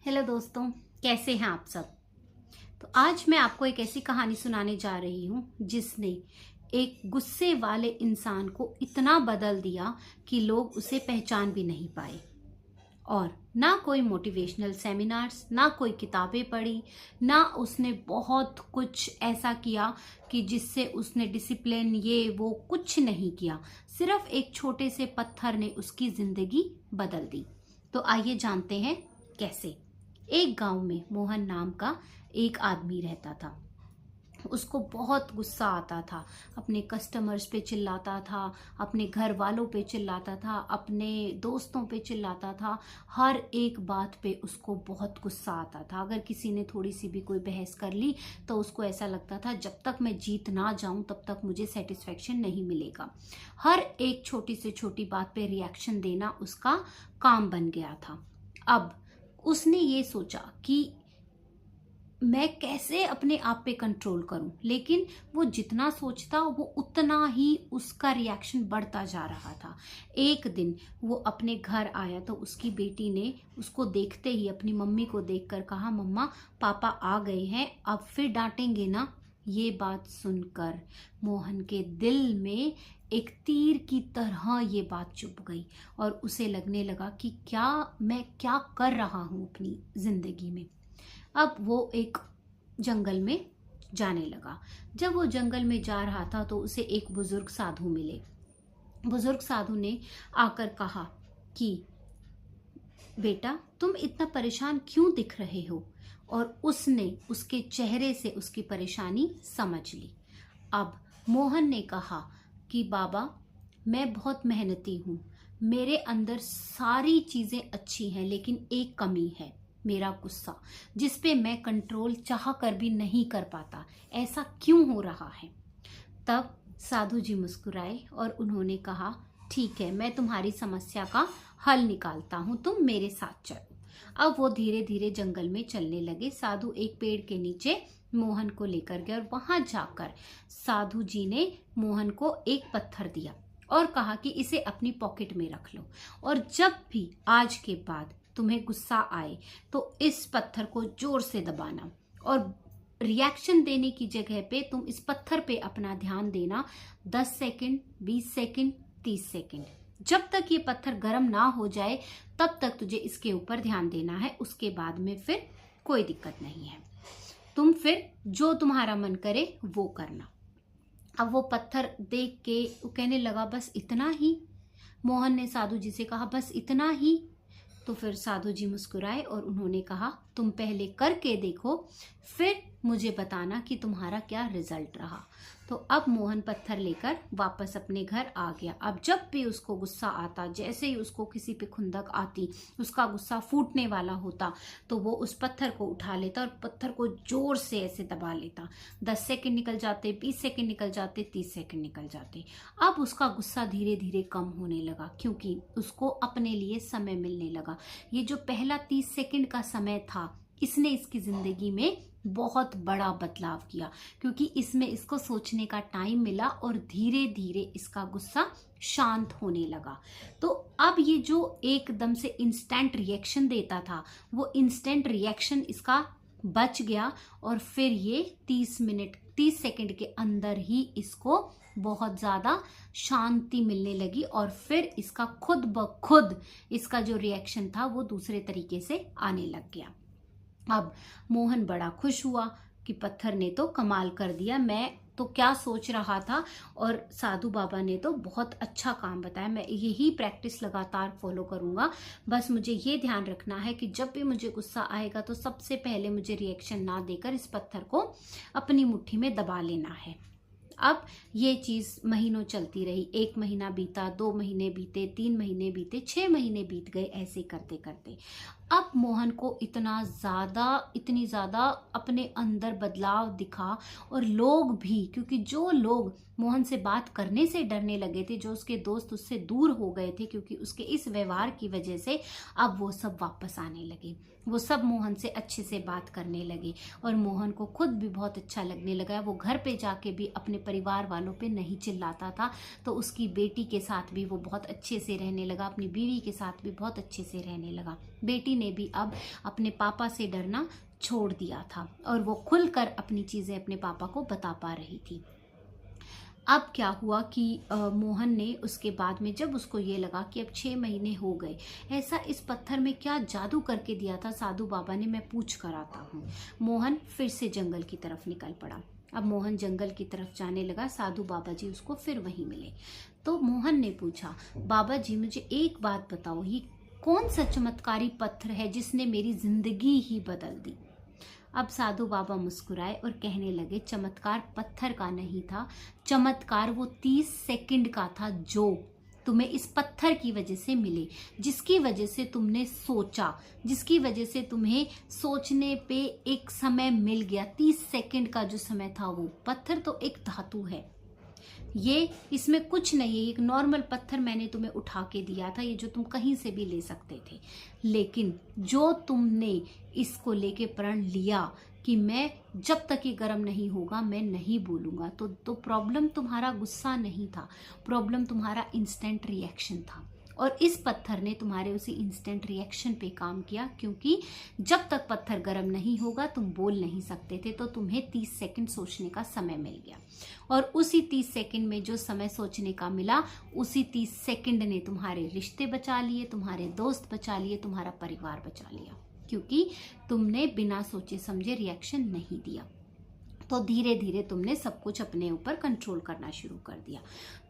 Hello दोस्तों, कैसे हैं आप सब। तो आज मैं आपको एक ऐसी कहानी सुनाने जा रही हूँ जिसने एक गुस्से वाले इंसान को इतना बदल दिया कि लोग उसे पहचान भी नहीं पाए। और ना कोई मोटिवेशनल सेमिनार्स, ना कोई किताबें पढ़ी, ना उसने बहुत कुछ ऐसा किया कि जिससे उसने डिसिप्लिन ये वो कुछ नहीं किया। सिर्फ एक छोटे से पत्थर ने उसकी जिंदगी बदल दी। तो आइए जानते हैं कैसे। एक गांव में मोहन नाम का एक आदमी रहता था। उसको बहुत गुस्सा आता था, अपने कस्टमर्स पे चिल्लाता था, अपने घर वालों पे चिल्लाता था, अपने दोस्तों पे चिल्लाता था। हर एक बात पे उसको बहुत गुस्सा आता था। अगर किसी ने थोड़ी सी भी कोई बहस कर ली तो उसको ऐसा लगता था जब तक मैं जीत ना जाऊं तब तक मुझे सेटिस्फेक्शन नहीं मिलेगा। हर एक छोटी से छोटी बात पे रिएक्शन देना उसका काम बन गया था। अब उसने ये सोचा कि मैं कैसे अपने आप पे कंट्रोल करूं, लेकिन वो जितना सोचता वो उतना ही उसका रिएक्शन बढ़ता जा रहा था। एक दिन वो अपने घर आया तो उसकी बेटी ने उसको देखते ही अपनी मम्मी को देखकर कहा, मम्मा पापा आ गए हैं, अब फिर डांटेंगे ना। ये बात सुनकर मोहन के दिल में एक तीर की तरह ये बात चुभ गई और उसे लगने लगा कि मैं क्या कर रहा हूं अपनी जिंदगी में। अब वो एक जंगल में जाने लगा। जब वो जंगल में जा रहा था तो उसे एक बुजुर्ग साधु मिले। बुजुर्ग साधु ने आकर कहा कि बेटा तुम इतना परेशान क्यों दिख रहे हो। और उसने उसके चेहरे से उसकी परेशानी समझ ली। अब मोहन ने कहा कि बाबा मैं बहुत मेहनती हूँ, मेरे अंदर सारी चीजें अच्छी हैं, लेकिन एक कमी है, मेरा गुस्सा, जिस पे मैं कंट्रोल चाह कर भी नहीं कर पाता। ऐसा क्यों हो रहा है। तब साधु जी मुस्कुराए और उन्होंने कहा, ठीक है, मैं तुम्हारी समस्या का हल निकालता हूं, तुम मेरे साथ चलो। अब वो धीरे धीरे जंगल में चलने लगे। साधु एक पेड़ के नीचे मोहन को लेकर गए और वहां जाकर साधु जी ने मोहन को एक पत्थर दिया और कहा कि इसे अपनी पॉकेट में रख लो, और जब भी आज के बाद तुम्हें गुस्सा आए तो इस पत्थर को जोर से दबाना, और रिएक्शन देने की जगह पे तुम इस पत्थर पे अपना ध्यान देना। 10 सेकंड, 20 सेकंड, 30 सेकंड, जब तक ये पत्थर गर्म ना हो जाए तब तक तुझे इसके ऊपर ध्यान देना है। उसके बाद में फिर कोई दिक्कत नहीं है, तुम फिर जो तुम्हारा मन करे वो करना। अब वो पत्थर देख के वो कहने लगा, बस इतना ही। मोहन ने साधु जी से कहा, बस इतना ही। तो फिर साधु जी मुस्कुराए और उन्होंने कहा, तुम पहले करके देखो, फिर मुझे बताना कि तुम्हारा क्या रिजल्ट रहा। तो अब मोहन पत्थर लेकर वापस अपने घर आ गया। अब जब भी उसको गुस्सा आता, जैसे ही उसको किसी पे खुंदक आती, उसका गुस्सा फूटने वाला होता, तो वो उस पत्थर को उठा लेता और पत्थर को जोर से ऐसे दबा लेता। 10 सेकंड निकल जाते, 20 सेकंड निकल जाते, 30 सेकंड निकल जाते। अब उसका गुस्सा धीरे धीरे कम होने लगा क्योंकि उसको अपने लिए समय मिलने लगा। ये जो पहला 30 सेकंड का समय था, इसने इसकी जिंदगी में बहुत बड़ा बदलाव किया, क्योंकि इसमें इसको सोचने का टाइम मिला और धीरे धीरे इसका गुस्सा शांत होने लगा। तो अब ये जो एकदम से इंस्टेंट रिएक्शन देता था, वो इंस्टेंट रिएक्शन इसका बच गया और फिर ये 30 सेकंड के अंदर ही इसको बहुत ज्यादा शांति मिलने लगी और फिर इसका खुद ब खुद इसका जो रिएक्शन था वो दूसरे तरीके से आने लग गया। अब मोहन बड़ा खुश हुआ कि पत्थर ने तो कमाल कर दिया, मैं तो क्या सोच रहा था, और साधु बाबा ने तो बहुत अच्छा काम बताया। मैं यही प्रैक्टिस लगातार फॉलो करूंगा। बस मुझे ये ध्यान रखना है कि जब भी मुझे गुस्सा आएगा तो सबसे पहले मुझे रिएक्शन ना देकर इस पत्थर को अपनी मुट्ठी में दबा लेना है। अब ये चीज महीनों चलती रही। 1 महीना बीता, 2 महीने बीते, 3 महीने बीते, 6 महीने बीत गए। ऐसे करते करते अब मोहन को इतनी ज्यादा अपने अंदर बदलाव दिखा, और लोग भी, क्योंकि जो लोग मोहन से बात करने से डरने लगे थे, जो उसके दोस्त उससे दूर हो गए थे क्योंकि उसके इस व्यवहार की वजह से, अब वो सब वापस आने लगे। वो सब मोहन से अच्छे से बात करने लगे और मोहन को खुद भी बहुत अच्छा लगने लगा। वो घर पे जाके भी अपने परिवार वालों पे नहीं चिल्लाता था, तो उसकी बेटी के साथ भी वो बहुत अच्छे से रहने लगा, अपनी बीवी के साथ भी बहुत अच्छे से रहने लगा। बेटी ने भी अब अपने पापा से डरना छोड़ दिया था और वो खुलकर अपनी चीजें अपने पापा को बता पा रही थी। अब क्या हुआ कि मोहन ने उसके बाद में जब उसको ये लगा कि अब 6 महीने हो गए, ऐसा इस पत्थर में क्या जादू करके दिया था साधु बाबा ने, मैं पूछ कर आता हूँ। मोहन फिर से जंगल की तरफ निकल पड़ा। अब मोहन जंगल की तरफ जाने लगा, साधु बाबा जी उसको फिर वहीं मिले। तो मोहन ने पूछा, बाबा जी मुझे एक बात बताओ, ये कौन सा चमत्कारी पत्थर है जिसने मेरी जिंदगी ही बदल दी? अब साधु बाबा मुस्कुराए और कहने लगे, चमत्कार पत्थर का नहीं था, चमत्कार वो 30 सेकंड का था जो तुम्हें इस पत्थर की वजह से मिले, जिसकी वजह से तुमने सोचा, जिसकी वजह से तुम्हें सोचने पे एक समय मिल गया। 30 सेकंड का जो समय था, वो पत्थर तो एक धातु है, ये इसमें कुछ नहीं है, एक नॉर्मल पत्थर मैंने तुम्हें उठा के दिया था, ये जो तुम कहीं से भी ले सकते थे। लेकिन जो तुमने इसको लेके प्रण लिया कि मैं जब तक ये गर्म नहीं होगा मैं नहीं बोलूंगा, तो प्रॉब्लम तुम्हारा गुस्सा नहीं था, प्रॉब्लम तुम्हारा इंस्टेंट रिएक्शन था। और इस पत्थर ने तुम्हारे उसी इंस्टेंट रिएक्शन पे काम किया, क्योंकि जब तक पत्थर गर्म नहीं होगा तुम बोल नहीं सकते थे, तो तुम्हें 30 सेकंड सोचने का समय मिल गया। और उसी 30 सेकंड में जो समय सोचने का मिला, उसी 30 सेकंड ने तुम्हारे रिश्ते बचा लिए, तुम्हारे दोस्त बचा लिए, तुम्हारा परिवार बचा लिया, क्योंकि तुमने बिना सोचे समझे रिएक्शन नहीं दिया। तो धीरे धीरे तुमने सब कुछ अपने ऊपर कंट्रोल करना शुरू कर दिया।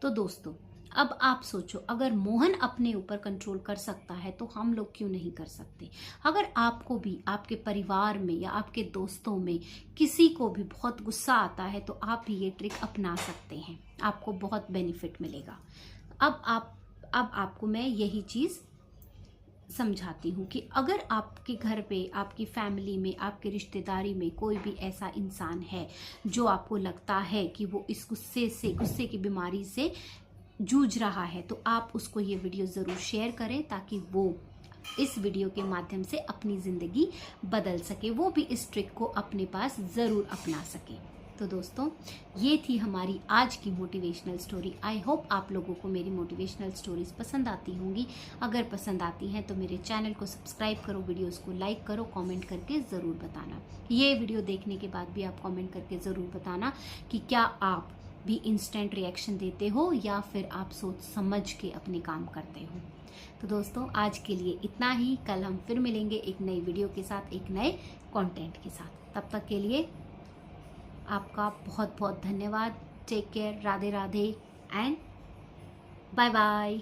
तो दोस्तों, अब आप सोचो, अगर मोहन अपने ऊपर कंट्रोल कर सकता है तो हम लोग क्यों नहीं कर सकते? अगर आपको भी आपके परिवार में या आपके दोस्तों में किसी को भी बहुत गुस्सा आता है तो आप भी ये ट्रिक अपना सकते हैं, आपको बहुत बेनिफिट मिलेगा। अब आपको मैं यही चीज समझाती हूँ कि अगर आपके घर पे, आपकी फैमिली में, आपके रिश्तेदारी में कोई भी ऐसा इंसान है जो आपको लगता है कि वो इस गुस्से की बीमारी से जूझ रहा है, तो आप उसको ये वीडियो ज़रूर शेयर करें ताकि वो इस वीडियो के माध्यम से अपनी ज़िंदगी बदल सके, वो भी इस ट्रिक को अपने पास ज़रूर अपना सके। तो दोस्तों, ये थी हमारी आज की मोटिवेशनल स्टोरी। आई होप आप लोगों को मेरी मोटिवेशनल स्टोरीज पसंद आती होंगी। अगर पसंद आती हैं तो मेरे चैनल को सब्सक्राइब करो, वीडियोस को लाइक करो, कमेंट करके ज़रूर बताना। ये वीडियो देखने के बाद भी आप कमेंट करके ज़रूर बताना कि क्या आप भी इंस्टेंट रिएक्शन देते हो या फिर आप सोच समझ के अपने काम करते हो। तो दोस्तों, आज के लिए इतना ही। कल हम फिर मिलेंगे एक नई वीडियो के साथ, एक नए कंटेंट के साथ। तब तक के लिए आपका बहुत बहुत धन्यवाद। Take care, Radhe Radhe and bye bye.